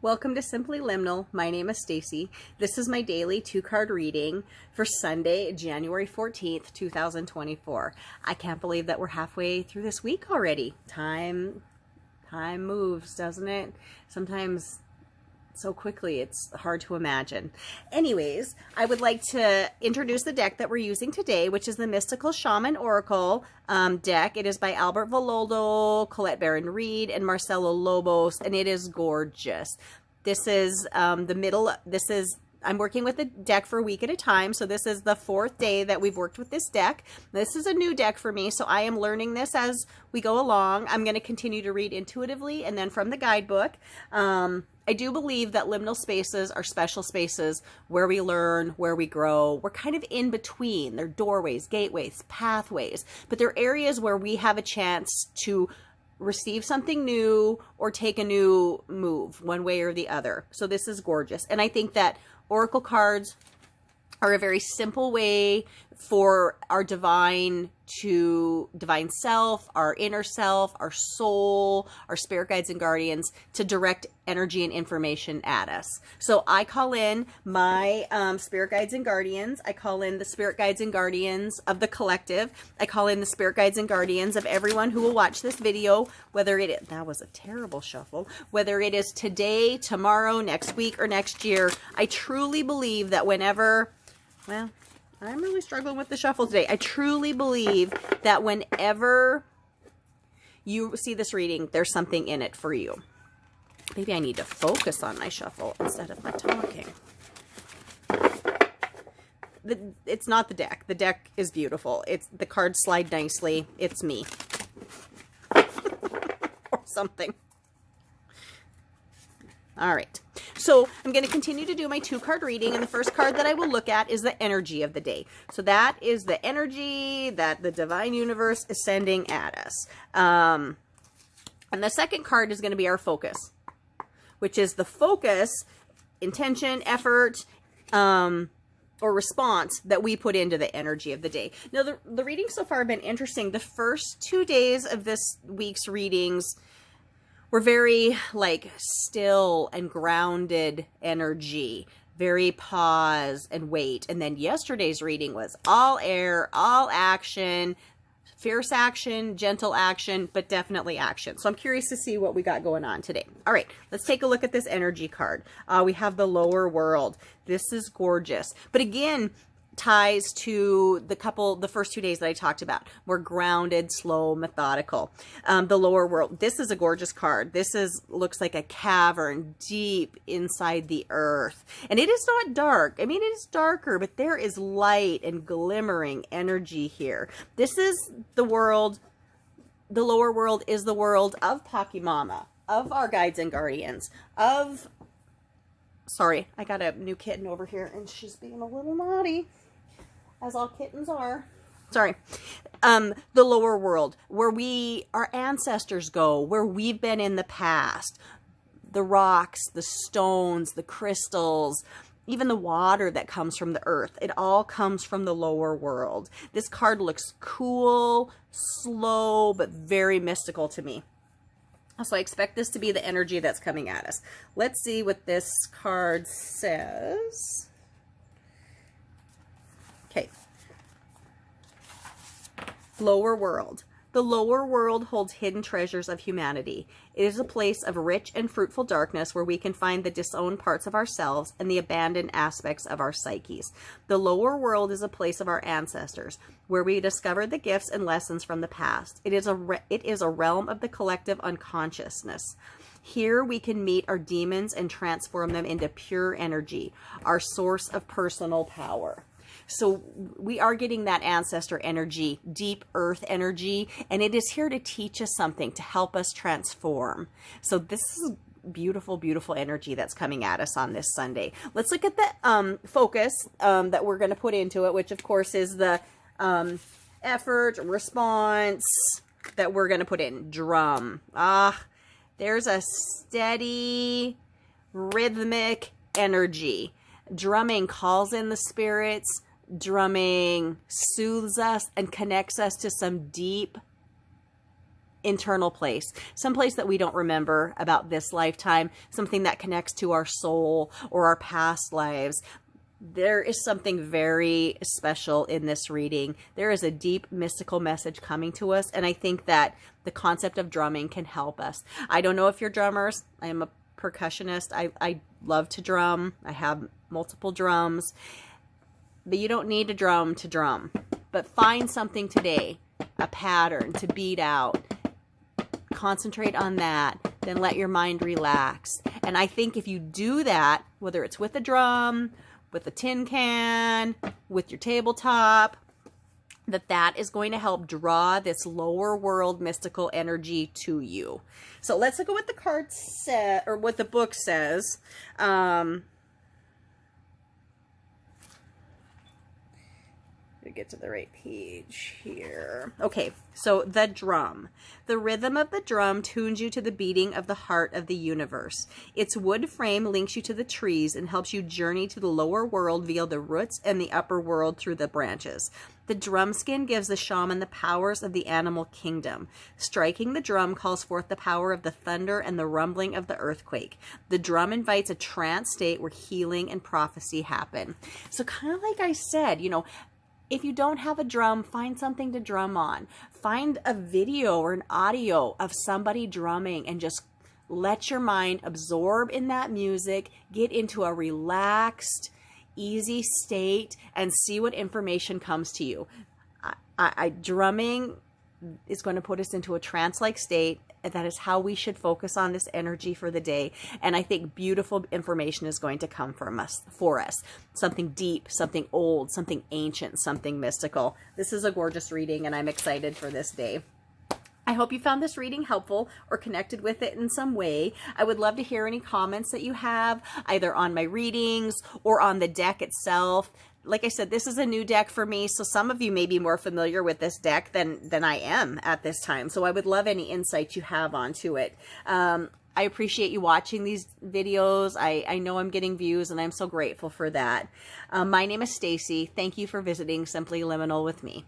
Welcome to Simply Liminal. My name is Stacy. This is my daily 2-card reading for Sunday, January 14th, 2024. I can't believe that we're halfway through this week already. Time moves, doesn't it? Sometimes so quickly, it's hard to imagine. Anyways, I would like to introduce the deck that we're using today, which is the Mystical Shaman Oracle deck. It is by Albert Villoldo, Colette Baron Reed, and Marcelo Lobos, and it is gorgeous. This is I'm working with the deck for a week at a time, so this is the 4th day that we've worked with this deck. This is a new deck for me, so I am learning this as we go along. I'm going to continue to read intuitively and then from the guidebook. I do believe that liminal spaces are special spaces where we learn, where we grow. We're kind of in between. They're doorways, gateways, pathways, but they're areas where we have a chance to receive something new or take a new move one way or the other. So this is gorgeous. And I think that oracle cards are a very simple way for our divine self, our inner self, our soul, our spirit guides and guardians to direct energy and information at us. So I call in my spirit guides and guardians. I call in the spirit guides and guardians of the collective. I call in the spirit guides and guardians of everyone who will watch this video, whether it is, that was a terrible shuffle, whether it is today, tomorrow, next week, or next year. I truly believe that whenever, well, I'm really struggling with the shuffle today. I truly believe that whenever you see this reading, there's something in it for you. Maybe I need to focus on my shuffle instead of my talking. It's not the deck. The deck is beautiful. The cards slide nicely. It's me. Or something. All right. So I'm going to continue to do my 2-card reading, and the first card that I will look at is the energy of the day. So that is the energy that the divine universe is sending at us. And the second card is going to be our focus, which is the focus, intention, effort, or response that we put into the energy of the day. Now, the readings so far have been interesting. The first 2 days of this week's readings were very like still and grounded energy, very pause and wait. And then yesterday's reading was all air, all action, fierce action, gentle action, but definitely action. So I'm curious to see what we got going on today. All right, let's take a look at this energy card. We have the lower world. This is gorgeous. But again, ties to the first 2 days that I talked about. More grounded, slow, methodical. The lower world. This is a gorgeous card. This looks like a cavern deep inside the earth. And it is not dark. I mean, it is darker, but there is light and glimmering energy here. This is the world. The lower world is the world of Pachamama, of our guides and guardians, of... Sorry, I got a new kitten over here, and she's being a little naughty, as all kittens are. Sorry. The lower world, where our ancestors go, where we've been in the past. The rocks, the stones, the crystals, even the water that comes from the earth. It all comes from the lower world. This card looks cool, slow, but very mystical to me. So I expect this to be the energy that's coming at us. Let's see what this card says. Okay. Lower world. The lower world holds hidden treasures of humanity. It is a place of rich and fruitful darkness where we can find the disowned parts of ourselves and the abandoned aspects of our psyches. The lower world is a place of our ancestors, where we discover the gifts and lessons from the past. It is a realm of the collective unconsciousness. Here we can meet our demons and transform them into pure energy, our source of personal power. So we are getting that ancestor energy, deep earth energy, and it is here to teach us something, to help us transform. So this is beautiful, beautiful energy that's coming at us on this Sunday. Let's look at the focus that we're going to put into it, which of course is the effort, response that we're going to put in. Drum. There's a steady, rhythmic energy. Drumming calls in the spirits. Drumming soothes us and connects us to some deep internal place, some place that we don't remember about this lifetime, something that connects to our soul or our past lives. There is something very special in this reading. There is a deep mystical message coming to us, and I think that the concept of drumming can help us. I don't know if you're drummers. I am a percussionist. I love to drum. I have multiple drums, but you don't need a drum to drum. But find something today, a pattern to beat out. Concentrate on that, then let your mind relax. And I think if you do that, whether it's with a drum, with a tin can, with your tabletop, that is going to help draw this lower world mystical energy to you. So let's look at what the card says, or what the book says. Get to the right page here. Okay, so the drum. The rhythm of the drum tunes you to the beating of the heart of the universe. Its wood frame links you to the trees and helps you journey to the lower world via the roots and the upper world through the branches. The drum skin gives the shaman the powers of the animal kingdom. Striking the drum calls forth the power of the thunder and the rumbling of the earthquake. The drum invites a trance state where healing and prophecy happen. So kind of like I said, you know, if you don't have a drum, find something to drum on. Find a video or an audio of somebody drumming and just let your mind absorb in that music, get into a relaxed, easy state, and see what information comes to you. Drumming is going to put us into a trance-like state. That is how we should focus on this energy for the day. And I think beautiful information is going to come from us, for us. Something deep, something old, something ancient, something mystical. This is a gorgeous reading, and I'm excited for this day. I hope you found this reading helpful or connected with it in some way. I would love to hear any comments that you have, either on my readings or on the deck itself. Like I said, this is a new deck for me, so some of you may be more familiar with this deck than I am at this time. So I would love any insights you have onto it. I appreciate you watching these videos. I know I'm getting views, and I'm so grateful for that. My name is Stacy. Thank you for visiting Simply Liminal with me.